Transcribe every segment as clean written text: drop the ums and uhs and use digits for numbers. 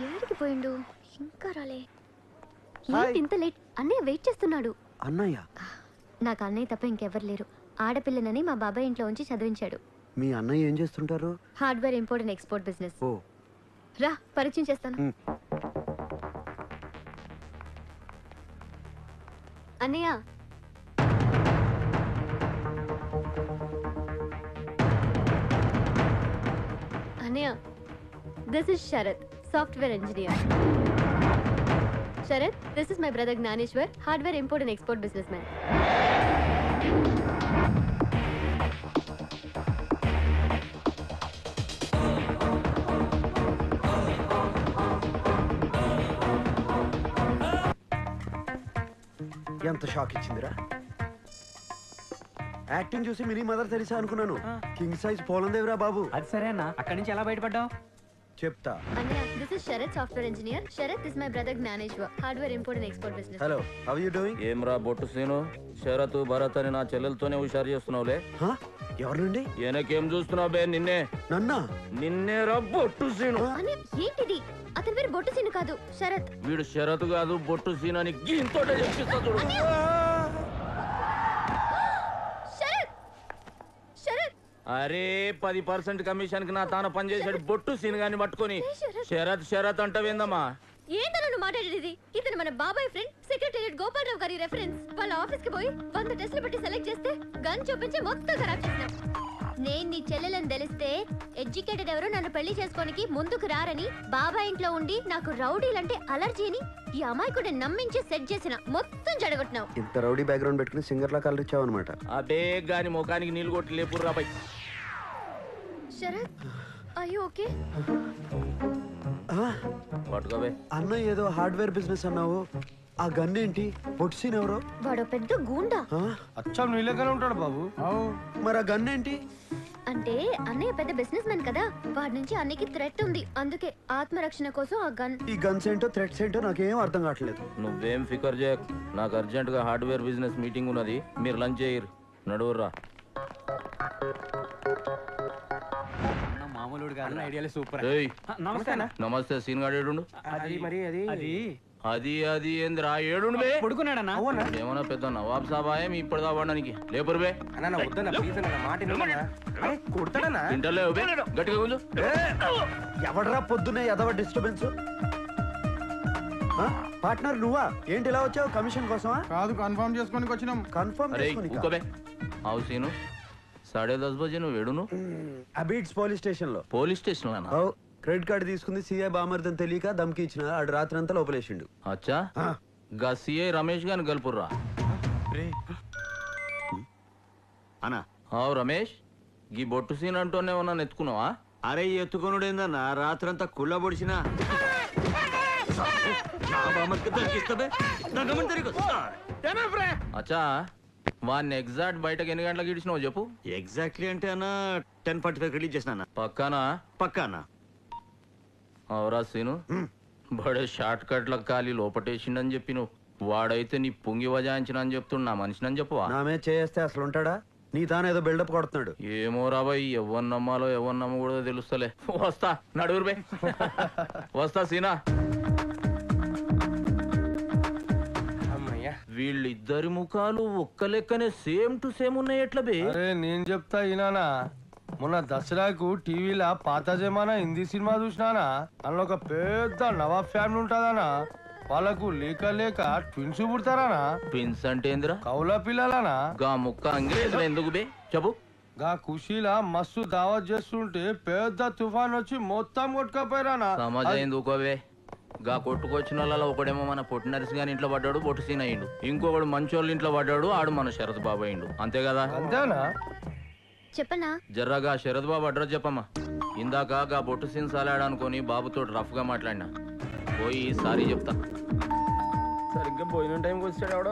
ఎక్కడికి పోయిండు? ఇంకా రాలే. ఏంటి ఇంత లేట్? అన్నయ్య వెయిట్ చేస్తున్నాడు. అన్నయ్య? నాకు అన్నయ్య తప్ప ఇంకెవరు లేరు. ఆడపిల్లనని మా బాబాయ్ ఇంట్లో ఉంచి చదివించాడు. మీ అన్నయ్య ఏం చేస్తుంటారు? Hardware import and export business. ఓ రా పరిచయం చేస్తాను. అన్నయ్య, అన్నయ్య, this is Sharath, software engineer. Sharath, this is my brother Gnaneshwar, hardware import and export business man. ఎంత షాక్ ఇచ్చిందిరా! యాక్టింగ్ చూసి మినీ మదర్ తెరిసా అనుకున్నాను. కింగ్ సైజ్ పోలందేవిరా బాబు. అది సరే అన్న, అక్కడి నుంచి ఎలా బయటపడ్డావు? చెప్తా. అన్నయ్య, this is Sharath, software engineer. Sharath is my brother Gnaneshwar, hardware import and export business. Hello, how you doing? ఏమ్రా బొట్టు సీను, శరత్ భరత్ అని నా చెల్లెలతోనే హుషారు చేస్తున్నావులే. ఎవరి నుండి? వెనకేం చూస్తున్నావు బే? నిన్నే. నన్నా? నిన్నేరా బొట్టు సీను. ఏంటిది? అతని పేరు బొట్టు సీను కాదు, శరత్. వీడు శరత్ కాదు, బొట్టు సీను అని గీంతోటే చెప్పిస్తా చూడు. అరే 10% కమిషన్ కి నా తాను పనిచేసాడు బొట్టు సీను గాని పట్టుకొని శరత్ శరత్ అంటావేందమ్మా? ఏంటన్నా నువ్వు మాట్లాడేది? ఇతను మన బాబాయ్ ఫ్రెండ్, సెక్రటేరియట్ గోపాలరావు గారి రెఫరెన్స్. వాళ్ళ ఆఫీస్ కి పోయి 100 టెస్టులు పెట్టి సెలెక్ట్ చేస్తే గన్ చూపించి మొత్తం ఖరాబ్ చేసినాం. నేను నీ చెల్లెలని తెలిస్తే ఎడ్యుకేటెడ్ ఎవరో నన్ను పెళ్లి చేసుకోనికి ముందుకు రారని బాబాయ్ ఇంట్లో ఉండి నాకు రౌడీలంటే అలర్జీ అని ఈ అమాయకుడిని నమ్మించి సెట్ చేసిన మొత్తం జడగొట్టినావు. ఇంత రౌడీ బ్యాక్గ్రౌండ్ పెట్టుకుని సింగర్ లా కలర్ ఇచ్చావు అనమాట. అదే గాని ముఖానికి నీళ్ళు కొట్టి లేపురు రాబాయ్. Sharath, are you okay? పట్టుకోబే. అన్న ఏదో హార్డ్వేర్ బిజినెస్ అన్నావు, ఆ గన్ ఏంటి? పొట్సీన్ ఎవరో? వాడు పెద్ద గూండా. అచ్చం నీళ్ళగానే ఉంటాడు బాబు. మరి ఆ గన్ ఏంటి? అంటే అన్నయ్య పెద్ద బిజినెస్ మ్యాన్ కదా, వాడి నుంచి అన్నయ్యకి థ్రెట్ ఉంది, అందుకే ఆత్మరక్షణ కోసం ఆ గన్. ఈ గన్స్ ఏంటో థ్రెట్స్ ఏంటో నాకేం అర్థం కావట్లేదు. నువ్వేం ఫికర్ చేయక్, నాకు అర్జెంట్ గా హార్డ్వేర్ బిజినెస్ మీటింగ్ ఉన్నది, మీరు లంచ్ చేయరు. నడువుర్రా. మామూలుడు కాదు, ఐడియాలే సూపర్. నమస్తే సీన్ గాడు ఏడుండు. అది మరి అది అది ఏందిరా ఏడుండు బే? పడుకున్నాడన్నా. ఏమన్నా పెద్ద నవాబ్ సాబాయే మీ ఇప్పుడు దానికి లేపురు బే. తింటలేవు బే, గట్టిగా గుంజు. ఎవడరా పొద్దున్నే ఎదవ డిస్టర్బెన్స్? పార్ట్నర్ నువ్వా? ఏంటి ఇలా వచ్చావు? కమిషన్ కోసమా? కాదు, కన్ఫర్మ్ చేసుకోనికి వచ్చినాం. కన్ఫర్మ్ ఊకోబే. అవు సీను, 10:30 బజే నువ్వు ఏడును? అబీడ్స్ పోలీస్ స్టేషన్ లో. పోలీస్ స్టేషన్ లో క్రెడిట్ కార్డు తీసుకుంది సిఐ బామర్దని తెలియక దమ్కి ఇచ్చిన ఆడు రాత్రి అంతా లోపలేసిండు. అచ్చా, గా సిఐ రమేష్ గాని గల్పుర్రా. అనా అవు రమేష్, గీ బొట్టు సీన్ అంటూనే ఉన్నా ఎత్తుకున్నావా? అరే ఎత్తుకొనుడేందన్నా, రాత్రంతా కుళ్ళ పొడిచినా. అచ్చా, వాడిని ఎగ్జాక్ట్ బయటకు ఎన్ని గంటలకు ఇడిచినావు చెప్పు? ఎగ్జాక్ట్లీ అంటే అన్న 10:45 రిలీజ్ చేసిన. పక్కానా? పక్కానా. అవరా సీను, బడే షార్ట్ కట్లకు ఖాళీ లోపటేసిండని చెప్పి నువ్వు, వాడైతే నీ పొంగి వజాయించిన అని చెప్తున్నా మనిషినని చెప్పువా? నామే చేస్తే అసలు ఉంటాడా? నీ తానేదో బిల్డప్ కొడుతున్నాడు. ఏమో రాబాయ్, ఎవరు నమ్మాలో ఎవరు నమ్మకూడదో తెలుస్తలే. వస్తా, నడుగురు బే. వస్తా సీనా. వీళ్ళిద్దరి ముఖాలు ఒక్క లెక్కనే సేమ్ టు సేమ్ ఉన్నాయి. ఎట్లా బే? అరే నేను చెప్తా ఈనానా, మొన్న దసరాకు టీవీలో పాత జమానా హిందీ సినిమా చూసినానా, అందులో ఒక పెద్ద నవాబ్ ఫ్యామిలీ ఉంటదానా, వాళ్ళకు లేక లేక ట్విన్స్ పుడతారానా. ట్విన్స్ అంటే ఏందిరా? కౌల పిల్లలానా. గా ముక్క అంగ్రేజులు ఎందుకు బే చెప్పు? గా ఖుషీలా మస్తు దావత్ చేస్తుంటే పెద్ద తుఫాన్ వచ్చి మొత్తం కొట్టుకపోయారానా. సమాజం ఊకోవే. గా కొట్టుకొచ్చిన వాళ్ళలో ఒకడేమో మన పొట్టి నర్సి గాని ఇంట్లో పడ్డాడు, బొట్టు సీన్ అయ్యిండు. ఇంకొకడు మంచోళ్ళ ఇంట్లో పడ్డాడు, ఆడు మన శరత్ బాబు అయ్యిండు. అంతే కదా? అంతేనా? చెప్పనా? జర్రాగా శరత్ బాబు అడ్రస్ చెప్పమ్మా. ఇందాక గా బొట్టు సీన్ సాలాడనుకొని బాబుతో రఫ్ గా మాట్లాడినా, పోయి సారీ చెప్తా. సరిగ్గా పోయిన టైంకి వచ్చాడు ఆవిడ.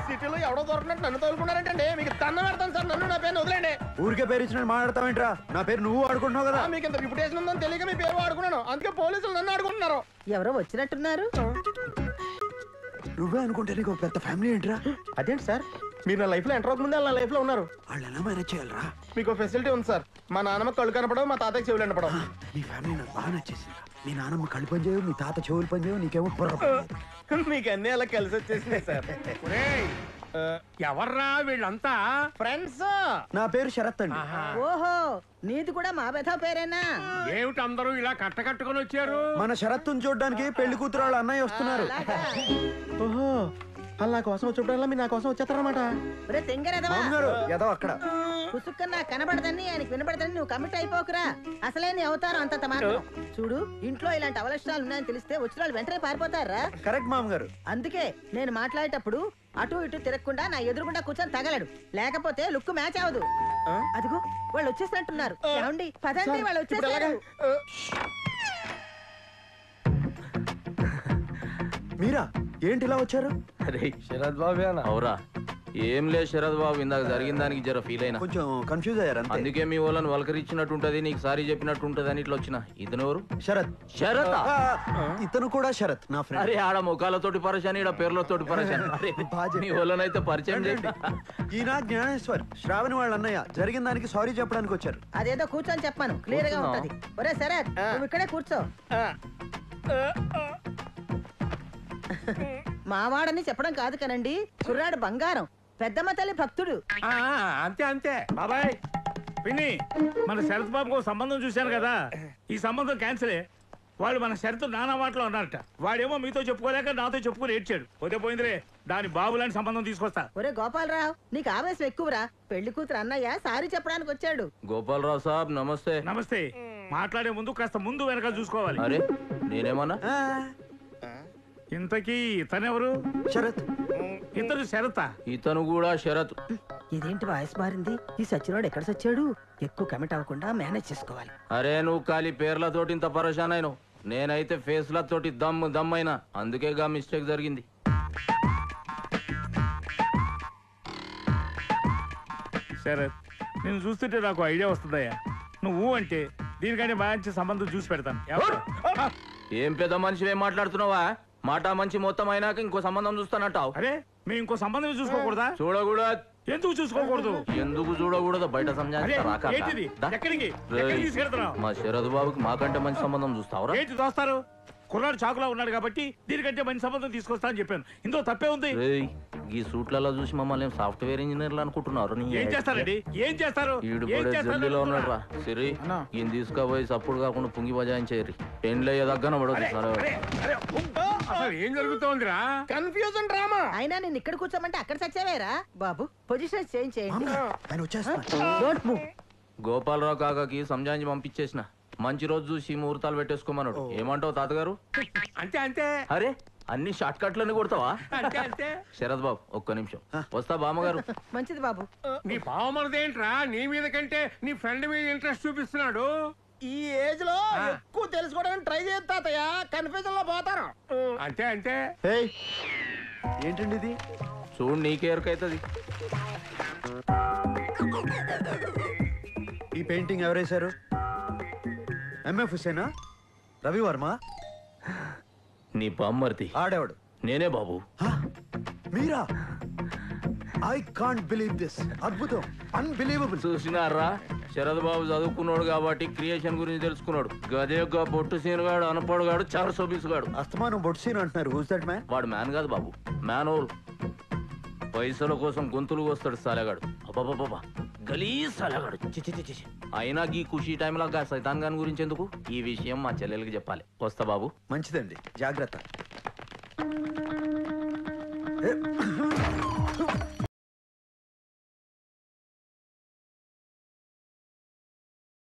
సిటీలో ఎవడో దొరకనట్టు నన్ను తోలుకున్నారంటే మీకు తన్న పెడతాను సార్. నన్ను నా పేరు వదిలేండి. ఊరికే పేరు ఇచ్చిన మాట్లాడతావేంట్రా? నా పేరు నువ్వు ఆడుకుంటున్నావు కదా. మీకు ఇంత రిప్యుటేషన్ ఉందని తెలియక మీ పేరు ఆడుకున్నాను, అందుకే పోలీసులు నన్ను ఆడుకుంటున్నారు. ఎవరో వచ్చినట్టున్నారు. నువ్వే అనుకుంటే నీకు పెద్ద ఫ్యామిలీ ఏంట్రా? అదేంటి సార్, మీరు నా లైఫ్ లో ఎంటర్ అవ్వకముందే నా లైఫ్ లో ఉన్నారు. వాళ్ళు ఎలా మేనేజ్ చేయాలరా? మీకు ఫెసిలిటీ ఉంది సార్. మా నాన్నమ్మ కళ్ళు కనపడవు, మా తాతకి చెవులు కనపడవు. నీ ఫ్యామిలీ నాకు బాగా నచ్చేసింది. మీ నాన్నమ్మ కళ్ళు పని చేయవు, మీ తాత చెవులు పని చేయవు, నీకేమో బుర్ర పని చేయదు. మీకు అన్ని అలా కలిసి వచ్చేసినాయి సార్. ఎవర్రా వీళ్ళంతా? ఫ్రెండ్స్. నా పేరు శరత్ అండి. ఓహో నీది కూడా మా బెధ పేరేనా? ఏమిటి అందరూ ఇలా కట్టకట్టుకొని వచ్చారు? మన శరత్తుని చూడడానికి పెళ్లి కూతురు వాళ్ళ అన్నయ్య వస్తున్నారు. ఓహో వాళ్ళు నా కోసం వచ్చేటల్లా మీరు నా కోసం వచ్చేస్తారన్నమాట. ఒరే తింగరదవా, మామగారు ఏదో అక్కడ పుసుక్కన్నా కనబడదని ఆయనకి వినబడదని నువ్వు కమిట్ అయిపోకురా. అసలే నీ అవతారం అంతంత మాత్రం. చూడు ఇంట్లో ఇలాంటి అవలక్షణాలు ఉన్నాయని తెలిస్తే వచ్చిన వాళ్ళు వెంటనే పారిపోతారా? కరెక్ట్ మామగారు. అందుకే నేను మాట్లాడేటప్పుడు అటు ఇటు తిరగకుండా నా ఎదురుగుండా కూర్చొని తగలడు, లేకపోతే లుక్ మ్యాచ్ అవదు. అదిగో వాళ్ళు వచ్చేసినట్టున్నారు. ఏమండి పదండి, వాళ్ళు వచ్చేసారు. మీరా ఏంటి ఇలా వచ్చారు? అరే శరత్ బాబేనా? అవురా, ఏం లేదు శరత్ బాబు, ఇందాక జరిగిన దానికి జర ఫీల్ అయినా. కొంచెం కన్ఫ్యూజ్ అయ్యారు అంతే. అందుకే మీ వాళ్ళని వలకరించినట్టుంటది, నీకు సారీ చెప్పినట్టు ఉంటది అని ఇట్లా వచ్చిన. ఇతను ఎవరు? శరత్. శరత్. ఇతను కూడా శరత్ నా ఫ్రెండ్. అరే ఆడ ముఖాలతోటి పరిచయం, ఈడ పేర్లతోటి పరిచయం. అరే మీ వాళ్ళనైతే పరిచయం చేయండి. ఈయన జ్ఞానేశ్వర్, శ్రావణి వాళ్ళ అన్నయ్య. జరిగిన దానికి సారీ చెప్పడానికి వచ్చారు. అదేదో కూర్చొని చెప్పాను, క్లియర్ గా ఉంటది. ఒరే సరే నువ్వు ఇక్కడే కూర్చో. మావాడని చెప్పడం కాదు కనండి, కుర్రాడు బంగారం, పెద్దమ్మ తల్లి భక్తుడు. అంతే అంతే. బాబాయ్ పిన్ని, మన శరత్ బాబుకు సంబంధం చూశాను కదా, ఈ సంబంధం క్యాన్సిలే. వాళ్ళు మన శరత్ నానా మాటలు అన్నారట. వాడేమో మీతో చెప్పుకోలేక నాతో చెప్పుకుని ఏడ్చాడు. పోతే పోయిందిరే, దాని బాబు లాంటి సంబంధం తీసుకొస్తా. ఒరే గోపాలరావు, నీకు ఆవేశం ఎక్కువరా. పెళ్లి కూతురు అన్నయ్య సారీ చెప్పడానికి వచ్చాడు. గోపాలరావు సాబ్ నమస్తే. నమస్తే. మాట్లాడే ముందు కాస్త ముందు వెనక చూసుకోవాలి. అరే నేనేమన్నా? ఇంతకీ ఇతనెవరు? శరత్. ఇతను శరత. ఇతను కూడా శరత్. ఇదేంటి వాయిస్ మారింది? ఈ సచ్చినోడు ఎక్కడ సచ్చాడు? ఎక్కువ కమిట్ అవ్వకుండా మేనేజ్ చేసుకోవాలి. అరే నువ్వు ఖాళీ పేర్లతోటి ఇంత పరేషాన్ అయినావు, నేనైతే ఫేస్లతోటి దమ్ అయినా. అందుకే గా మిస్టేక్ జరిగింది. శరత్, నేను చూస్తుంటే నాకు ఐడియా వస్తుందయ్యా. నువ్వు అంటే దీనికంటే మంచి సంబంధం చూసి పెడతాను. ఏం పెద్ద మనిషి ఏం మాట్లాడుతున్నావా? మాట మంచి మొత్తం అయినాక ఇంకో సంబంధం చూస్తానంటావు. అరే మేము ఇంకో సంబంధం చూసుకోకూడదా? చూడకూడదు. ఎందుకు చూసుకోకూడదు? ఎందుకు చూడకూడదు? బయట అరే, సంజాయిస్తా. ఏంటిది? ఎక్కడికి తీసుకెళ్తున్నావు? మా శరద్ బాబుకి మాకంటే మంచి సంబంధం చూస్తావురా? ఏంటి దోస్తారు? కుర్రాడు చాకులా ఉన్నాడు కాబట్టి దీనికంటే మంచి సంబంధం తీసుకొస్తా అని చెప్పాను. ఇందులో తప్పే ఉంది. రేయ్, ఈ సూట్లలో చూసి మమ్మల్ని సాఫ్ట్వేర్ ఇంజనీర్లు అనుకుంటున్నారు. ఏం చేస్తారండి? ఏం చేస్తారు? ఈడు ఏం పడే చేస్తారు? జల్లీలో ఉన్నాడు రా. సిరి ఈయన తీసుకుపోయి సప్పుడు కాకుండా పుంగి బజాయించేరి. పెండ్లయ్యే దగ్గర పడదు. అరే, అరే, అసలు ఏం జరుగుతోందిరా? Confusion drama. అయినా నేను ఇక్కడ కూర్చోమంటే అక్కడ సచ్చావేరా? బాబు పొజిషన్ చేంజ్ చేయండి. ఆయన వచ్చేస్తున్నా. Don't move. గోపాలరావు కాకాకి సంజాయించి పంపించేసిన. మంచి రోజు చూసి ముహూర్తాలు పెట్టేసుకోమన్నాడు. ఏమంటావు తాతగారు? అంతే అంతే. అరే అన్ని షార్ట్ కట్లని కొడతావా? అంతే అంతే. శరద్ బాబు ఒక్క నిమిషం వస్తా. బామ్మగారు మంచిది బాబు. నీ బావమరదేంట్రా నీ మీద కంటే నీ ఫ్రెండ్ మీద ఇంట్రెస్ట్ చూపిస్తున్నాడు? ఈ ఏజ్ లో ఎక్కువ తెలుసుకోవడానికి ట్రై చేస్తాతయ్యా, కన్ఫ్యూజన్ లో పోతారు. అంతే అంతే. ఏయ్, ఏంటండి ఇది? చూడు నీకే ఎరకైతుంది. ఈ పెయింటింగ్ ఎవరేశారు? ఎంఎఫ్ హుసేనా? రవి వర్మ? నీ బామ్మర్ది. ఆడేవాడు నేనే బాబు. మీరా? I can't believe this. అద్భుతం, అన్బిలీవబుల్. చూసినారా, శరద్ బాబు చదువుకున్నాడు కాబట్టి క్రియేషన్ గురించి తెలుసుకున్నాడు. గదేగా బొట్టు సీనుగాడు, అనపడుగాడు, చారు సోబీసుగాడు. అస్తమానం బొట్సీన్ అంటున్నారు. Who's that man? వాడు మ్యాన్ కాదు బాబు, మ్యానోల్. పైసల కోసం గొంతులు వస్తాడు సాలగాడు. అబ్బాబాబా గలీజ్ సాలగాడు. చి. అయినా ఈ ఖుషీ టైంలో గా సైతాన్ గాని గురించి ఎందుకు? ఈ విషయం మా చెల్లెలకి చెప్పాలి. వస్తా బాబు. మంచిదండి, జాగ్రత్త.